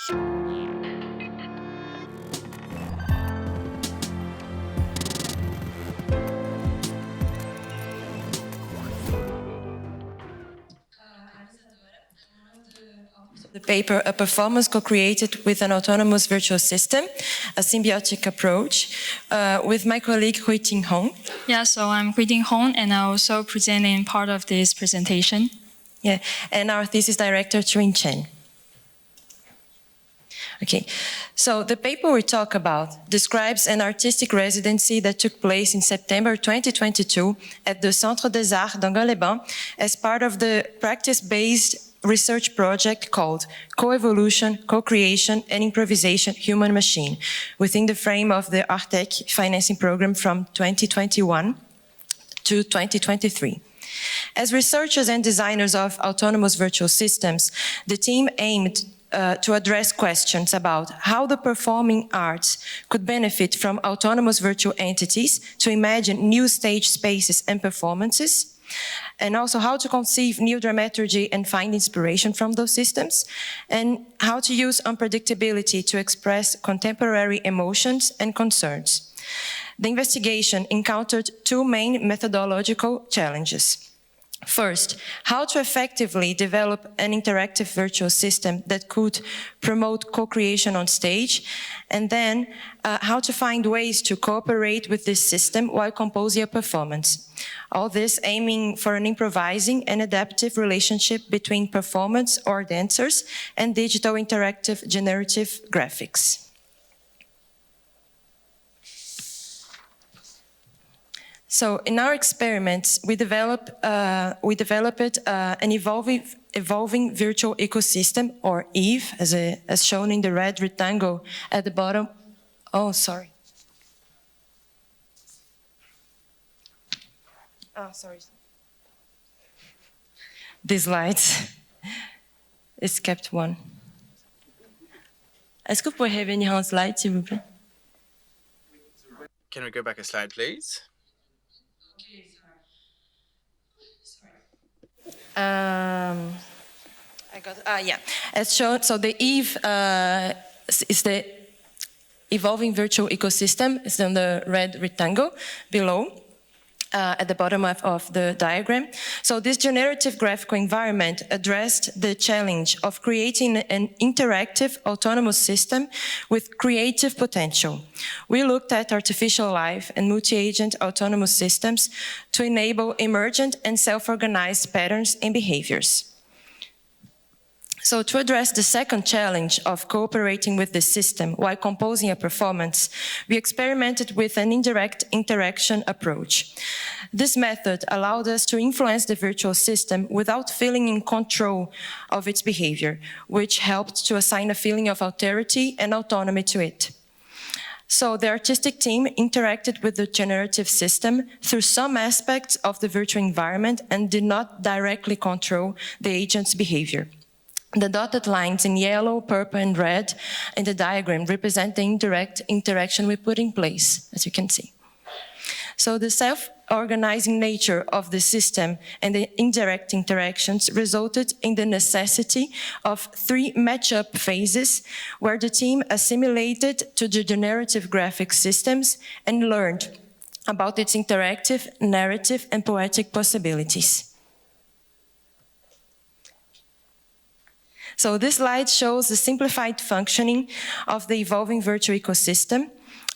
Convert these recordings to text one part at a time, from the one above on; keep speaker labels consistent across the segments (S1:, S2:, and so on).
S1: The paper, a performance co-created with an autonomous virtual system, a symbiotic approach, with my colleague Hui-Ting.
S2: Yeah, so I'm Hui-Ting, and I'm also presenting part of this presentation.
S1: Yeah, and our thesis director, Chen. Okay, so the paper we talk about describes an artistic residency that took place in September 2022 at the Centre des Arts d'Angoulême as part of the practice-based research project called Co-Evolution, Co-Creation and Improvisation Human Machine within the frame of the Artec financing program from 2021 to 2023. As researchers and designers of autonomous virtual systems, the team aimed to address questions about how the performing arts could benefit from autonomous virtual entities to imagine new stage spaces and performances, and also how to conceive new dramaturgy and find inspiration from those systems, and how to use unpredictability to express contemporary emotions and concerns. The investigation encountered two main methodological challenges. First, how to effectively develop an interactive virtual system that could promote co-creation on stage, and then how to find ways to cooperate with this system while composing a performance. All this aiming for an improvising and adaptive relationship between performance or dancers and digital interactive generative graphics. So in our experiments, we developed an evolving virtual ecosystem, or INREV, as shown in the red rectangle at the bottom. Oh, sorry. Oh, sorry. These slides. It's kept one. Est-ce que vous pouvez revenir en slide, s'il vous plaît?
S3: Can we go back a slide, please?
S1: As shown, so the INREV is the evolving virtual ecosystem. It's on the red rectangle below. At the bottom of the diagram. So this generative graphical environment addressed the challenge of creating an interactive autonomous system with creative potential. We looked at artificial life and multi-agent autonomous systems to enable emergent and self-organized patterns and behaviors. So to address the second challenge of cooperating with the system while composing a performance, we experimented with an indirect interaction approach. This method allowed us to influence the virtual system without feeling in control of its behavior, which helped to assign a feeling of authority and autonomy to it. So the artistic team interacted with the generative system through some aspects of the virtual environment and did not directly control the agent's behavior. The dotted lines in yellow, purple, and red in the diagram represent the indirect interaction we put in place, as you can see. So the self-organizing nature of the system and the indirect interactions resulted in the necessity of 3 match-up phases where the team assimilated to the generative graphic systems and learned about its interactive, narrative, and poetic possibilities. So this slide shows the simplified functioning of the evolving virtual ecosystem,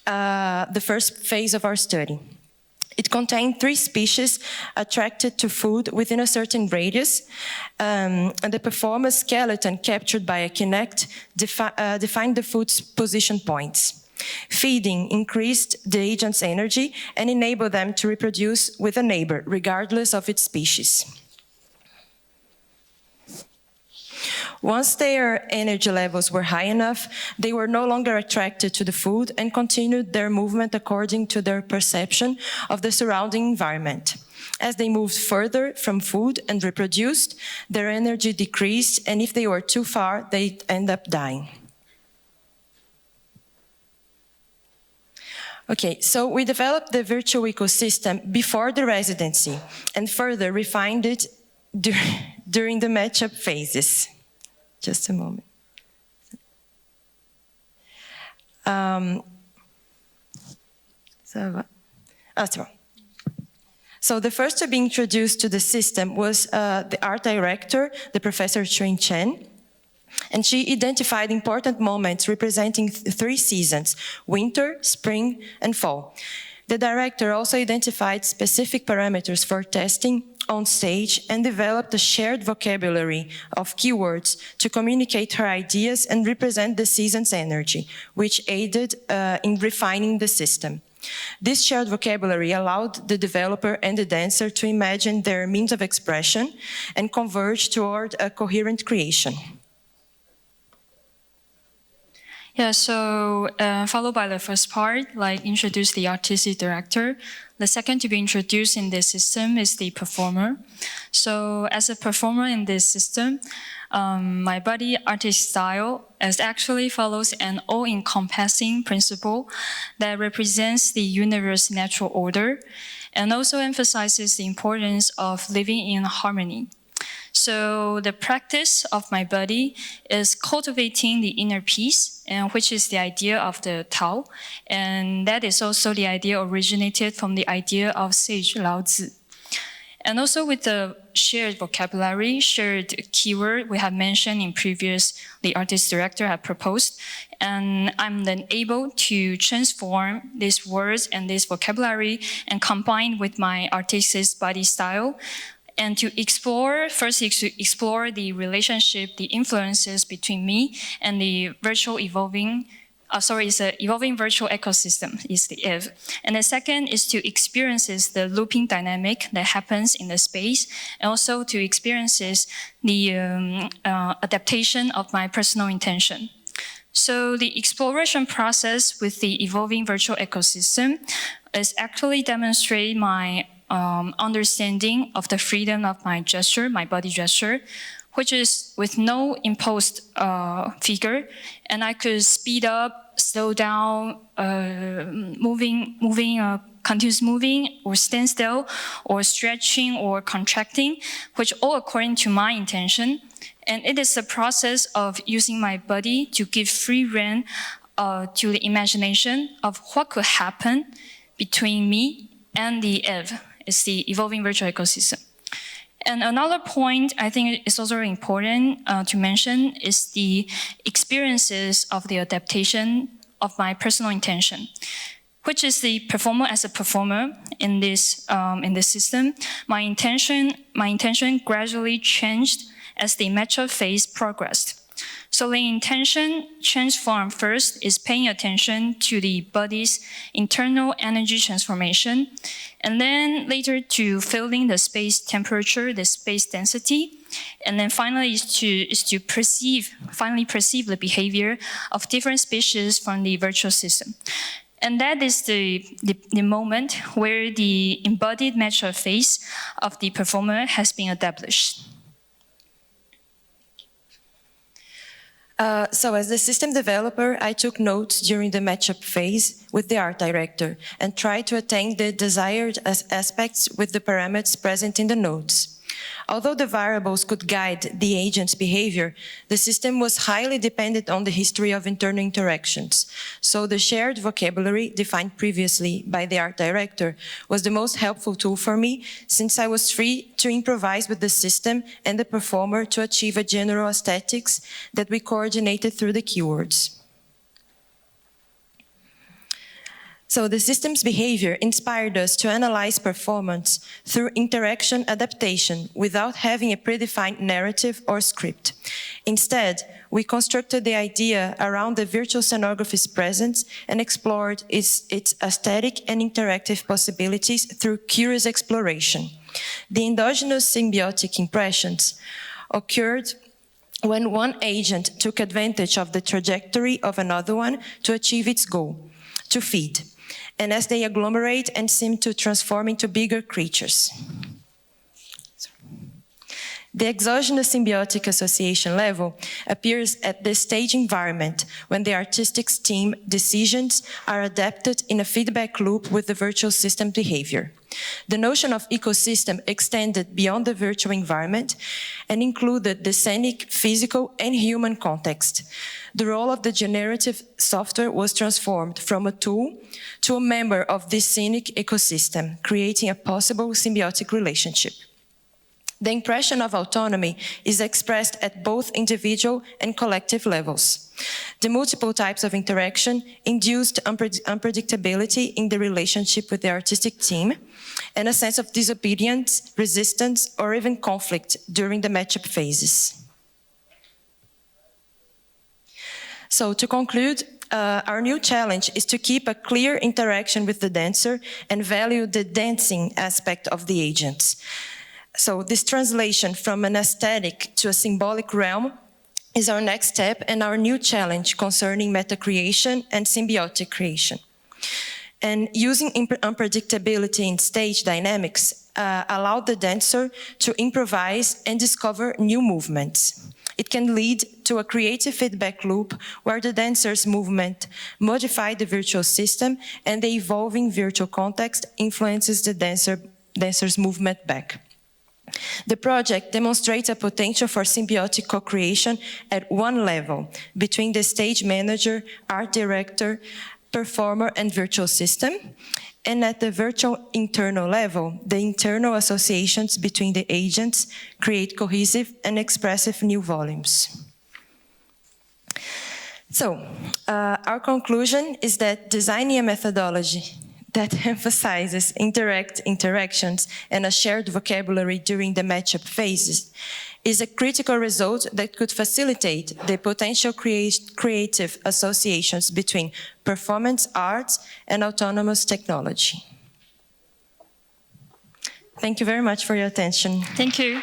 S1: the first phase of our study. It contained 3 species attracted to food within a certain radius, and the performance skeleton captured by a Kinect defined the food's position points. Feeding increased the agent's energy and enabled them to reproduce with a neighbor, regardless of its species. Once their energy levels were high enough, they were no longer attracted to the food and continued their movement according to their perception of the surrounding environment. As they moved further from food and reproduced, their energy decreased, and if they were too far, they'd end up dying. Okay, so we developed the virtual ecosystem before the residency and further refined it during the matchup phases. Just a moment. So the first to be introduced to the system was the art director, the Professor Chen. And she identified important moments representing three seasons: winter, spring, and fall. The director also identified specific parameters for testing on stage and developed a shared vocabulary of keywords to communicate her ideas and represent the season's energy, which aided in refining the system. This shared vocabulary allowed the developer and the dancer to imagine their means of expression and converge toward a coherent creation.
S2: Yeah, so followed by the first part, like introduce the artistic director. The second to be introduced in this system is the performer. So as a performer in this system, my body artist style actually follows an all-encompassing principle that represents the universe's natural order and also emphasizes the importance of living in harmony. So the practice of my body is cultivating the inner peace, and which is the idea of the Tao, and that is also the idea originated from the idea of sage Lao Tzu. And also with the shared vocabulary, shared keyword we have mentioned in previous, the artist director had proposed, and I'm then able to transform these words and this vocabulary and combine with my artist's body style, and to explore, first explore the relationship, the influences between me and the virtual evolving, it's an evolving virtual ecosystem, is the INREV. And the second is to experience the looping dynamic that happens in the space, and also to experience the adaptation of my personal intention. So the exploration process with the evolving virtual ecosystem is actually demonstrate my understanding of the freedom of my gesture, my body gesture, which is with no imposed figure, and I could speed up, slow down, continuous moving, or stand still, or stretching, or contracting, which all according to my intention. And it is a process of using my body to give free rein to the imagination of what could happen between me and the INREV. It's the evolving virtual ecosystem. And another point I think is also important to mention is the experiences of the adaptation of my personal intention, which is the performer as a performer in this system. My intention gradually changed as the matchup phase progressed. So the intention transform first is paying attention to the body's internal energy transformation, and then later to feeling the space temperature, the space density, and then finally is to perceive the behavior of different species from the virtual system. And that is the moment where the embodied matchup phase of the performer has been established.
S1: So as the system developer, I took notes during the matchup phase with the art director and tried to attain the desired aspects with the parameters present in the notes. Although the variables could guide the agent's behavior, the system was highly dependent on the history of internal interactions. So the shared vocabulary defined previously by the art director was the most helpful tool for me, since I was free to improvise with the system and the performer to achieve a general aesthetics that we coordinated through the keywords. So the system's behavior inspired us to analyze performance through interaction adaptation without having a predefined narrative or script. Instead, we constructed the idea around the virtual scenography's presence and explored its aesthetic and interactive possibilities through curious exploration. The endogenous symbiotic impressions occurred when one agent took advantage of the trajectory of another one to achieve its goal, to feed, and as they agglomerate and seem to transform into bigger creatures. The exogenous symbiotic association level appears at the stage environment when the artistic team decisions are adapted in a feedback loop with the virtual system behavior. The notion of ecosystem extended beyond the virtual environment and included the scenic, physical, and human context. The role of the generative software was transformed from a tool to a member of this scenic ecosystem, creating a possible symbiotic relationship. The impression of autonomy is expressed at both individual and collective levels. The multiple types of interaction induced unpredictability in the relationship with the artistic team and a sense of disobedience, resistance, or even conflict during the matchup phases. So to conclude, our new challenge is to keep a clear interaction with the dancer and value the dancing aspect of the agents. So this translation from an aesthetic to a symbolic realm is our next step and our new challenge concerning meta-creation and symbiotic creation. And using unpredictability in stage dynamics allowed the dancer to improvise and discover new movements. It can lead to a creative feedback loop where the dancer's movement modifies the virtual system and the evolving virtual context influences the dancer's movement back. The project demonstrates a potential for symbiotic co-creation at one level between the stage manager, art director, performer, and virtual system, and at the virtual internal level, the internal associations between the agents create cohesive and expressive new volumes. So, our conclusion is that designing a methodology that emphasizes indirect interactions and a shared vocabulary during the matchup phases is a critical result that could facilitate the potential creative associations between performance arts and autonomous technology. Thank you very much for your attention.
S2: Thank you.